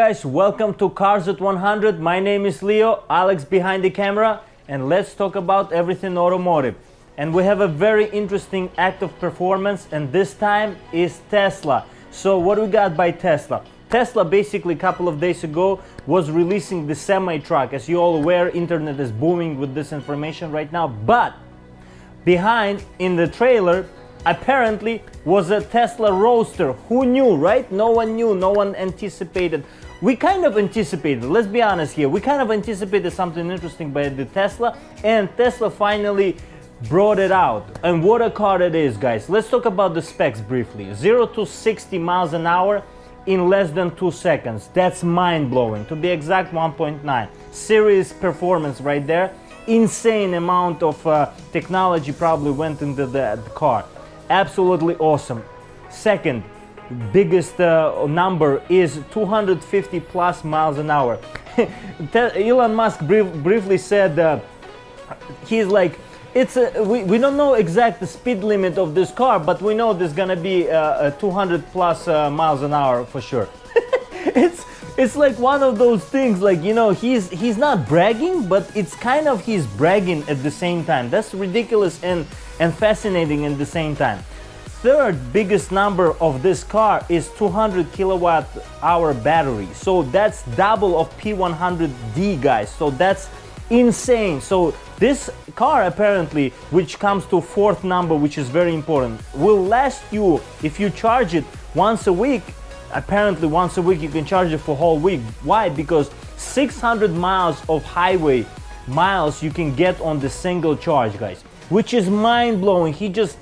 guys, welcome to Cars at 100. My name is Leo, Alex behind the camera, and let's talk about everything automotive. And we have a very interesting act of performance, and this time is Tesla. So what we got by Tesla? Tesla basically a couple of days ago was releasing the semi-truck. As you're all aware, internet is booming with this information right now, but behind in the trailer apparently was a Tesla Roadster. Who knew, right? No one knew, no one anticipated. We kind of anticipated, let's be honest here, we kind of anticipated something interesting by the Tesla, and Tesla finally brought it out. And what a car it is, guys. Let's talk about the specs briefly. 0 to 60 miles an hour in less than 2 seconds. That's mind-blowing. To be exact, 1.9. Serious performance right there. Insane amount of technology probably went into the car. Absolutely awesome. Second biggest number is 250 plus miles an hour. Elon Musk briefly said he's like, we don't know exact speed limit of this car, but we know there's gonna be 200 plus miles an hour for sure. It's like one of those things, like, you know, he's not bragging, but it's kind of he's bragging at the same time. That's ridiculous and fascinating at the same time. Third biggest number of this car is 200 kilowatt hour battery. So that's double of P100D, guys. So that's insane. So this car apparently, which comes to fourth number, which is very important, will last you, if you charge it once a week. Apparently once a week you can charge it for a whole week. Why? Because 600 miles of highway miles you can get on the single charge, guys, which is mind-blowing. He just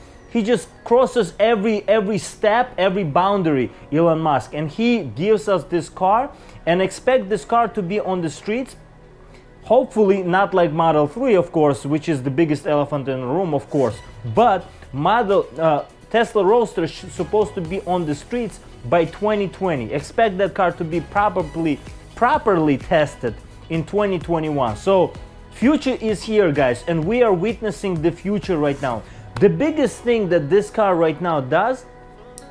crosses every step, every boundary, Elon Musk, and he gives us this car, and expect this car to be on the streets. Hopefully not like Model 3, of course, which is the biggest elephant in the room, of course, but Tesla Roadster is supposed to be on the streets by 2020. Expect that car to be properly tested in 2021. So future is here, guys, and we are witnessing the future right now. The biggest thing that this car right now does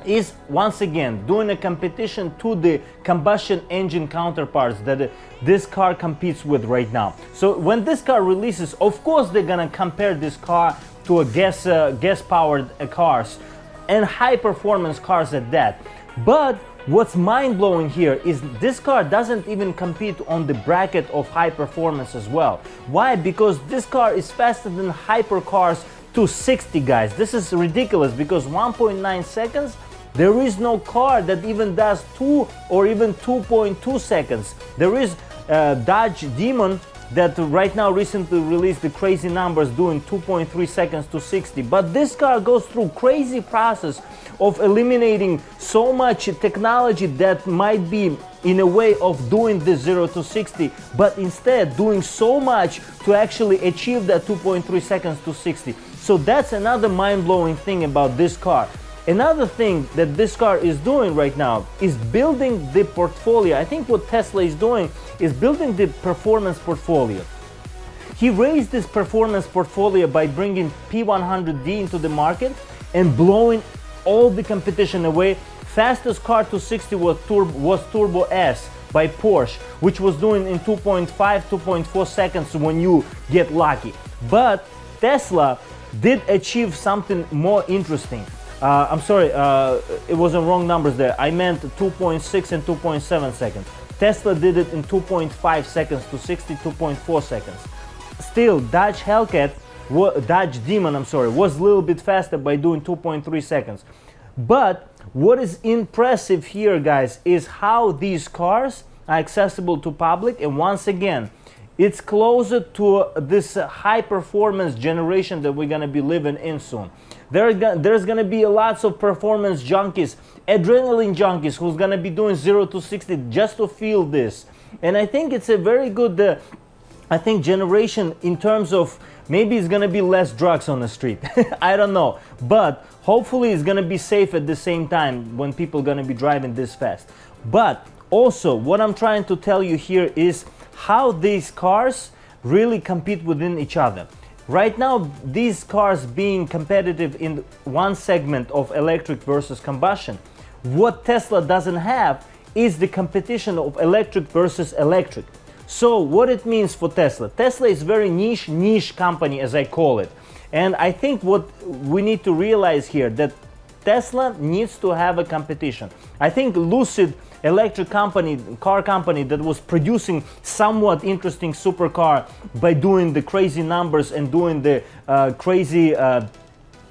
is, once again, doing a competition to the combustion engine counterparts that this car competes with right now. So when this car releases, of course they're gonna compare this car to a gas-powered cars and high-performance cars at that. But what's mind-blowing here is this car doesn't even compete on the bracket of high performance as well. Why? Because this car is faster than hypercars to 60, guys. This is ridiculous, because 1.9 seconds, there is no car that even does 2 or even 2.2 seconds. There is Dodge Demon that right now recently released the crazy numbers doing 2.3 seconds to 60, but this car goes through crazy process of eliminating so much technology that might be in a way of doing this 0 to 60, but instead doing so much to actually achieve that 2.3 seconds to 60. So that's another mind-blowing thing about this car. Another thing that this car is doing right now is building the portfolio. I think what Tesla is doing is building the performance portfolio. He raised this performance portfolio by bringing P100D into the market and blowing all the competition away. Fastest car to 60 was Turbo S by Porsche, which was doing in 2.5, 2.4 seconds when you get lucky. But Tesla did achieve something more interesting. I'm sorry, it was the wrong numbers there. I meant 2.6 and 2.7 seconds. Tesla did it in 2.5 seconds to 60, 2.4 seconds. Still, Dodge Demon, I'm sorry, was a little bit faster by doing 2.3 seconds. But what is impressive here, guys, is how these cars are accessible to public, and once again, it's closer to this high-performance generation that we're gonna be living in soon. There's gonna be lots of performance junkies, adrenaline junkies, who's gonna be doing 0 to 60 just to feel this. And I think it's a very good, generation in terms of maybe it's gonna be less drugs on the street. I don't know, but hopefully it's gonna be safe at the same time when people gonna be driving this fast. But also, what I'm trying to tell you here is how these cars really compete within each other. Right now, these cars being competitive in one segment of electric versus combustion, what Tesla doesn't have is the competition of electric versus electric. So what it means for Tesla. Tesla is very niche company, as I call it. And I think what we need to realize here, that Tesla needs to have a competition. I think Lucid electric company, car company that was producing somewhat interesting supercar by doing the crazy numbers and doing the crazy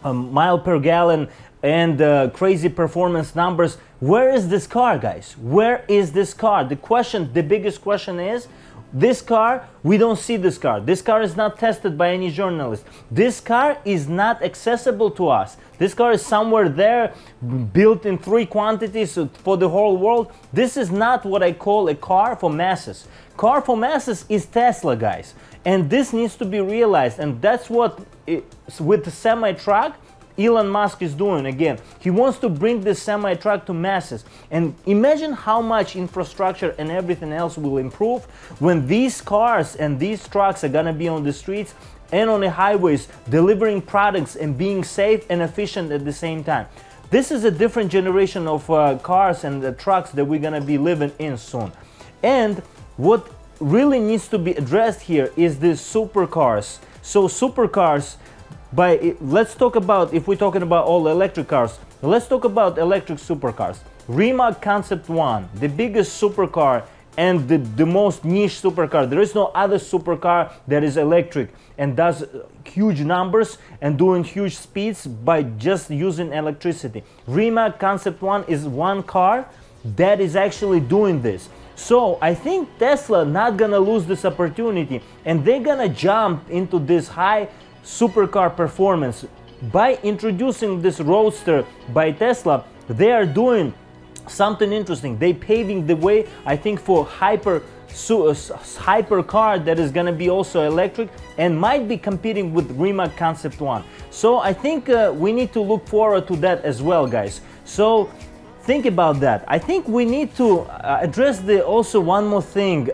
mile per gallon and crazy performance numbers. Where is this car, guys? Where is this car? The biggest question is, this car, we don't see this car. This car is not tested by any journalist. This car is not accessible to us. This car is somewhere there, built in 3 quantities for the whole world. This is not what I call a car for masses. Car for masses is Tesla, guys. And this needs to be realized. And that's what, with the semi-truck, Elon Musk is doing again. He wants to bring this semi-truck to masses. And imagine how much infrastructure and everything else will improve when these cars and these trucks are gonna be on the streets and on the highways, delivering products and being safe and efficient at the same time. This is a different generation of cars and trucks that we're gonna be living in soon. And what really needs to be addressed here is the supercars. So supercars, let's talk about, if we're talking about all electric cars, let's talk about electric supercars. Rimac Concept 1, the biggest supercar and the most niche supercar. There is no other supercar that is electric and does huge numbers and doing huge speeds by just using electricity. Rimac Concept 1 is one car that is actually doing this. So I think Tesla not gonna lose this opportunity, and they're gonna jump into this high supercar performance by introducing this Roadster by Tesla. They are doing something interesting. They paving the way, I think, for hyper car that is gonna be also electric and might be competing with Rimac Concept 1. So I think we need to look forward to that as well, guys. So think about that. I think we need to address also one more thing,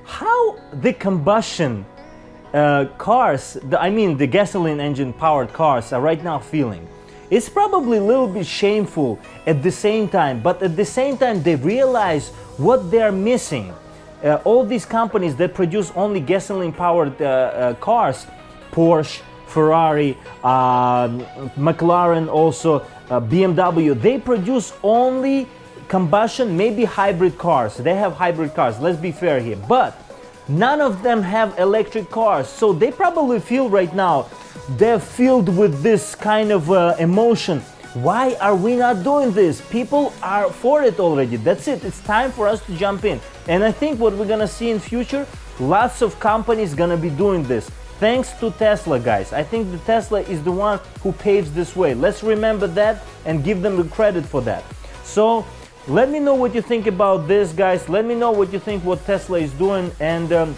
how the combustion cars, the gasoline engine powered cars are right now feeling. It's probably a little bit shameful at the same time, but at the same time they realize what they're missing. All these companies that produce only gasoline powered cars, Porsche, Ferrari, McLaren, also BMW, they produce only combustion, maybe hybrid cars. They have hybrid cars, let's be fair here, but none of them have electric cars. So they probably feel right now, they're filled with this kind of emotion. Why are we not doing this? People are for it already. That's it. It's time for us to jump in. And I think what we're gonna see in future, lots of companies gonna be doing this. Thanks to Tesla, guys. I think the Tesla is the one who paves this way. Let's remember that and give them the credit for that. So let me know what you think about this, guys. Let me know what you think what Tesla is doing, and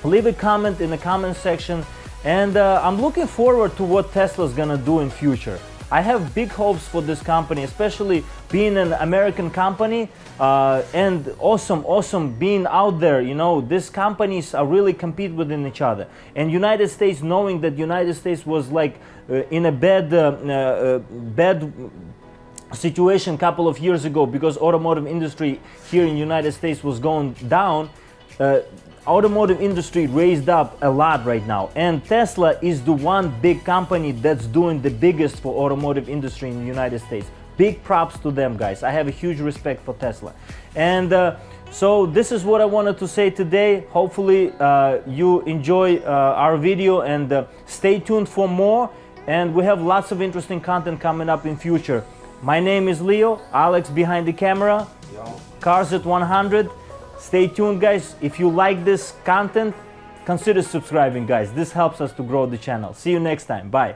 leave a comment in the comment section. And I'm looking forward to what Tesla's gonna do in future. I have big hopes for this company, especially being an American company, and awesome being out there. You know, these companies are really compete within each other. And United States, knowing that United States was like in a bad situation a couple of years ago because automotive industry here in United States was going down, automotive industry raised up a lot right now, and Tesla is the one big company that's doing the biggest for automotive industry in the United States. Big props to them, guys. I have a huge respect for Tesla. And so this is what I wanted to say today. Hopefully you enjoy our video, and stay tuned for more, and we have lots of interesting content coming up in future. My name is Leo, Alex behind the camera. Yo. Cars at 100. Stay tuned, guys. If you like this content, consider subscribing, guys. This helps us to grow the channel. See you next time. Bye.